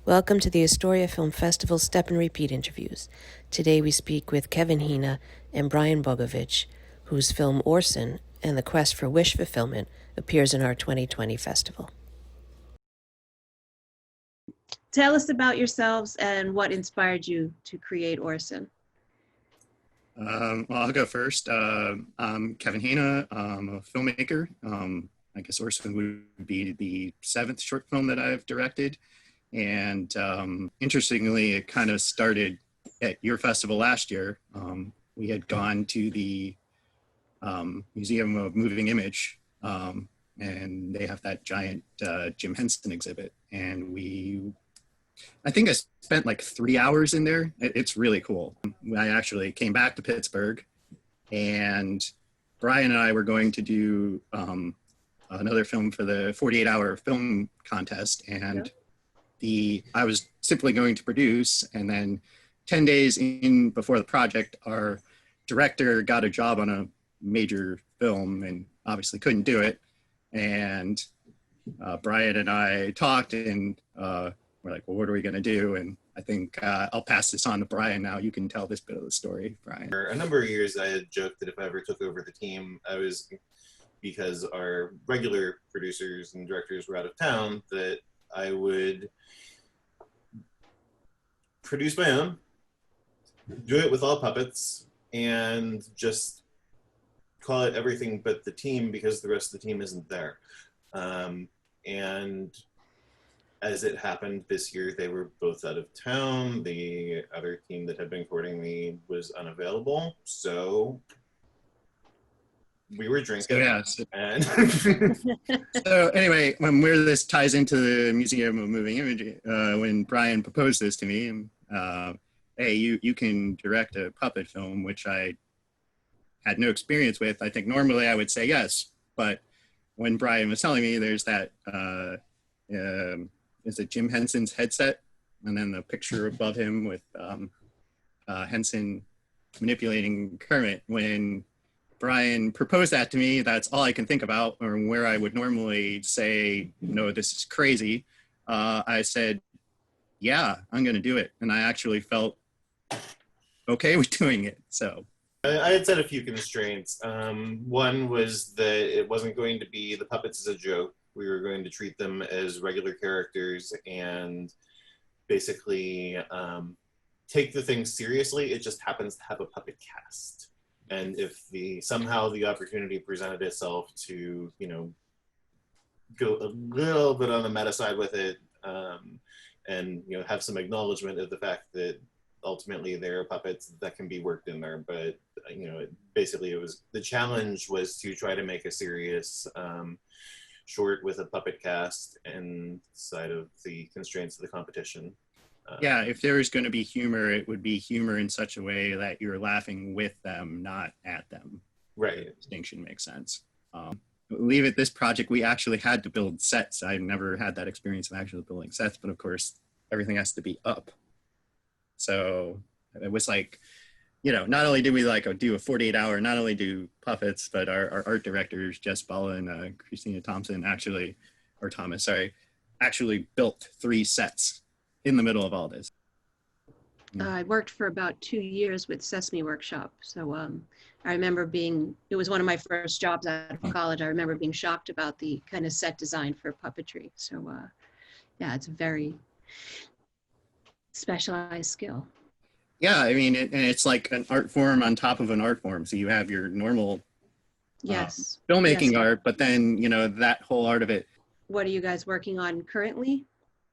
Welcome to the Astoria Film Festival Step and Repeat interviews. Today we speak with Kevin Hejna and Brian Bogovich, whose film Orson and the Quest for Wish Fulfillment appears in our 2020 festival. Tell us about yourselves and what inspired you to create Orson. Well, I'll go first. I'm Kevin Hejna. I'm a filmmaker. I guess Orson would be the 7th short film that I've directed. And interestingly, it kind of started at your festival last year. We had gone to the Museum of Moving Image, and they have that giant Jim Henson exhibit. And I think I spent like 3 hours in there. It's really cool. I actually came back to Pittsburgh, and Brian and I were going to do another film for the 48-hour film contest. And I was simply going to produce, and then 10 days in before the project, our director got a job on a major film and obviously couldn't do it. And Brian and I talked, and we're like, well, what are we going to do? And I think I'll pass this on to Brian now. You can tell this bit of the story, Brian. For a number of years, I had joked that if I ever took over the team, because our regular producers and directors were out of town, that I would produce my own, do it with all puppets, and just call it everything but the team, because the rest of the team isn't there. And as it happened this year, they were both out of town. The other team that had been courting me was unavailable, so we were drinking. And So anyway, where this ties into the Museum of Moving Image, when Brian proposed this to me, hey, you can direct a puppet film, which I had no experience with. I think normally I would say yes, but when Brian was telling me there's that, is it Jim Henson's headset? And then the picture above him with Henson manipulating Kermit. When Brian proposed that to me, that's all I can think about, or where I would normally say, no, this is crazy. I said, yeah, I'm going to do it. And I actually felt okay with doing it. So I had set a few constraints. One was that it wasn't going to be the puppets as a joke. We were going to treat them as regular characters and basically take the thing seriously. It just happens to have a puppet cast. And if somehow the opportunity presented itself to, go a little bit on the meta side with it, and have some acknowledgement of the fact that ultimately there are puppets that can be worked in there. But basically the challenge was to try to make a serious short with a puppet cast inside of the constraints of the competition. Yeah, if there was going to be humor, it would be humor in such a way that you're laughing with them, not at them. Right. The distinction makes sense. Believe it, this project, we actually had to build sets. I've never had that experience of actually building sets, but of course, everything has to be up. So it was like, not only did we do a 48-hour, not only do puppets, but our art directors, Jess Balla and Christina Thompson, actually built 3 sets in the middle of all this. I worked for about 2 years with Sesame Workshop. So I remember it was one of my first jobs out of college. I remember being shocked about the kind of set design for puppetry. So yeah, it's a very specialized skill. Yeah, I mean, and it's like an art form on top of an art form. So you have your normal filmmaking art, but then, that whole art of it. What are you guys working on currently?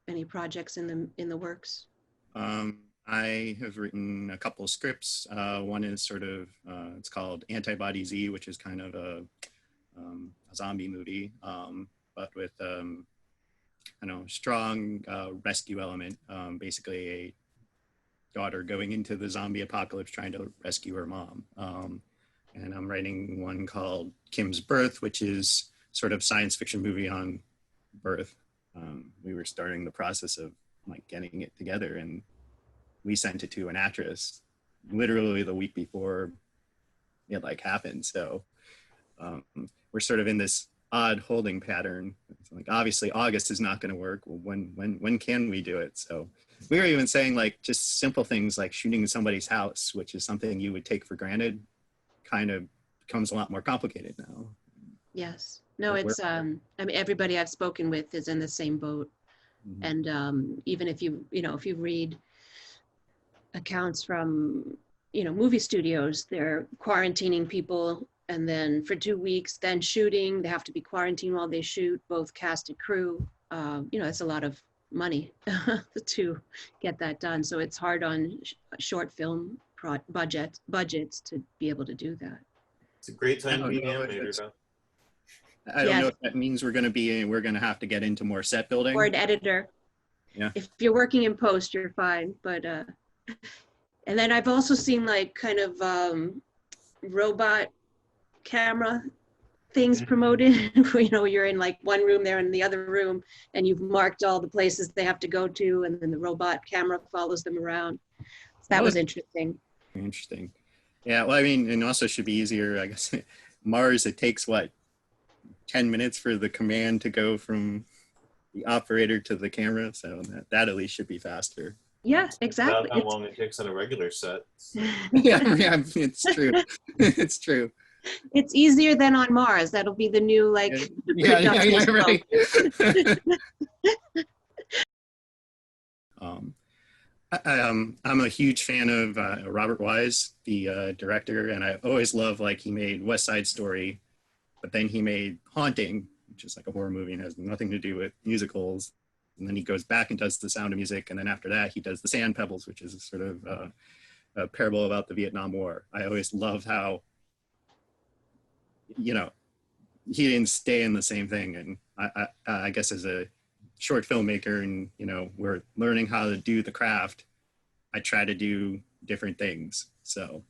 Any projects in the works? I have written a couple of scripts. One is sort of, it's called Antibody Z, which is kind of a zombie movie, but with strong rescue element. Basically a daughter going into the zombie apocalypse trying to rescue her mom. And I'm writing one called Kim's Birth, which is sort of science fiction movie on birth. We were starting the process of getting it together, and we sent it to an actress literally the week before it happened. So we're sort of in this odd holding pattern. It's like, obviously August is not going to work. Well, when can we do it? So we were even saying like just simple things like shooting in somebody's house, which is something you would take for granted, kind of becomes a lot more complicated now. Yes. No, it's, I mean, everybody I've spoken with is in the same boat. Mm-hmm. And even if if you read accounts from, movie studios, they're quarantining people, and then for 2 weeks, then shooting, they have to be quarantined while they shoot, both cast and crew. It's a lot of money to get that done. So it's hard on short film budgets to be able to do that. It's a great time to be an animator, though. I don't know if that means we're going to have to get into more set building. Or an editor. Yeah. If you're working in post, you're fine. But and then I've also seen like kind of robot camera things promoted. You're in like one room, they're in the other room, and you've marked all the places they have to go to, and then the robot camera follows them around. So that was interesting. Interesting. Yeah. Well, I mean, and also should be easier, I guess. Mars, it takes what, 10 minutes for the command to go from the operator to the camera, so that at least should be faster. Yeah, exactly. About how long it takes on a regular set. yeah, it's true. It's true. It's easier than on Mars. That'll be the new like. Yeah, right. I'm a huge fan of Robert Wise, the director, and I always love like he made West Side Story, but then he made Haunting, which is like a horror movie and has nothing to do with musicals. And then he goes back and does The Sound of Music, and then after that he does The Sand Pebbles, which is a sort of a parable about the Vietnam War. I always love how, he didn't stay in the same thing. And I guess as a short filmmaker, and we're learning how to do the craft, I try to do different things. So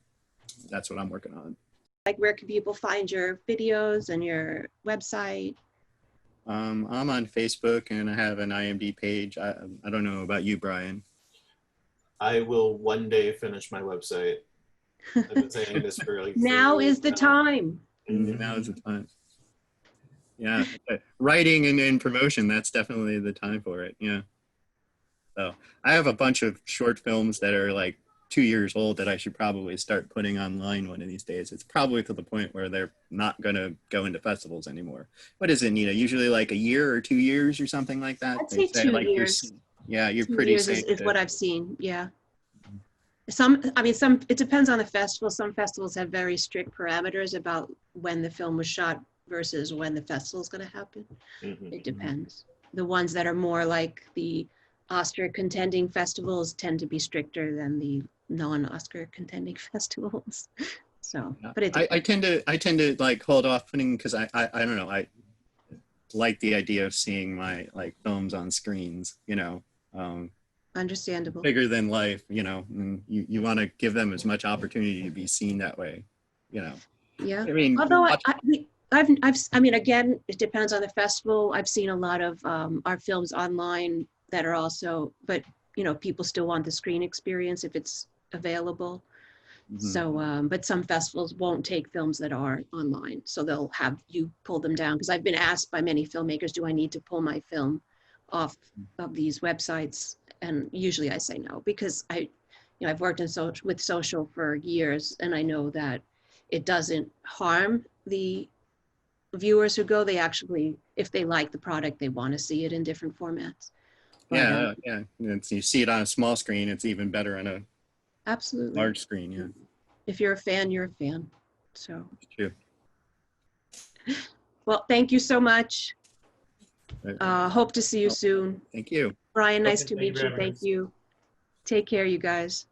that's what I'm working on. Like, where can people find your videos and your website? I'm on Facebook, and I have an IMDb page. I don't know about you, Brian. I will one day finish my website. I've been saying this for like now is the time. Now is the time. Yeah, writing and promotion, that's definitely the time for it. Yeah. So I have a bunch of short films that are like 2 years old that I should probably start putting online one of these days. It's probably to the point where they're not going to go into festivals anymore. What is it, Nina? Usually like a year or 2 years or something like that? I'd say 2 like years. You're 2 pretty years safe. is what I've seen. Yeah. Some, it depends on the festival. Some festivals have very strict parameters about when the film was shot versus when the festival is going to happen. It depends. The ones that are more like the Oscar contending festivals tend to be stricter than the non-Oscar contending festivals. So, Yeah. but I tend to like hold off putting, because I don't know, I like the idea of seeing my like films on screens, understandable. bigger than life, and you want to give them as much opportunity to be seen that way, Yeah. I mean, Although I mean, again, it depends on the festival. I've seen a lot of our films online that are also, but people still want the screen experience if it's available. So, but some festivals won't take films that are online, so they'll have you pull them down. Because I've been asked by many filmmakers, do I need to pull my film off of these websites? And usually I say no, because I've worked with social for years, and I know that it doesn't harm the viewers who go. They actually, if they like the product, they want to see it in different formats. But, yeah. You see it on a small screen, it's even better on a absolutely large screen. Yeah. If you're a fan, you're a fan. So. True. Well, thank you so much. Hope to see you soon. Thank you. Brian, nice Okay, to thank you meet you. very Thank much. you. Take care, you guys.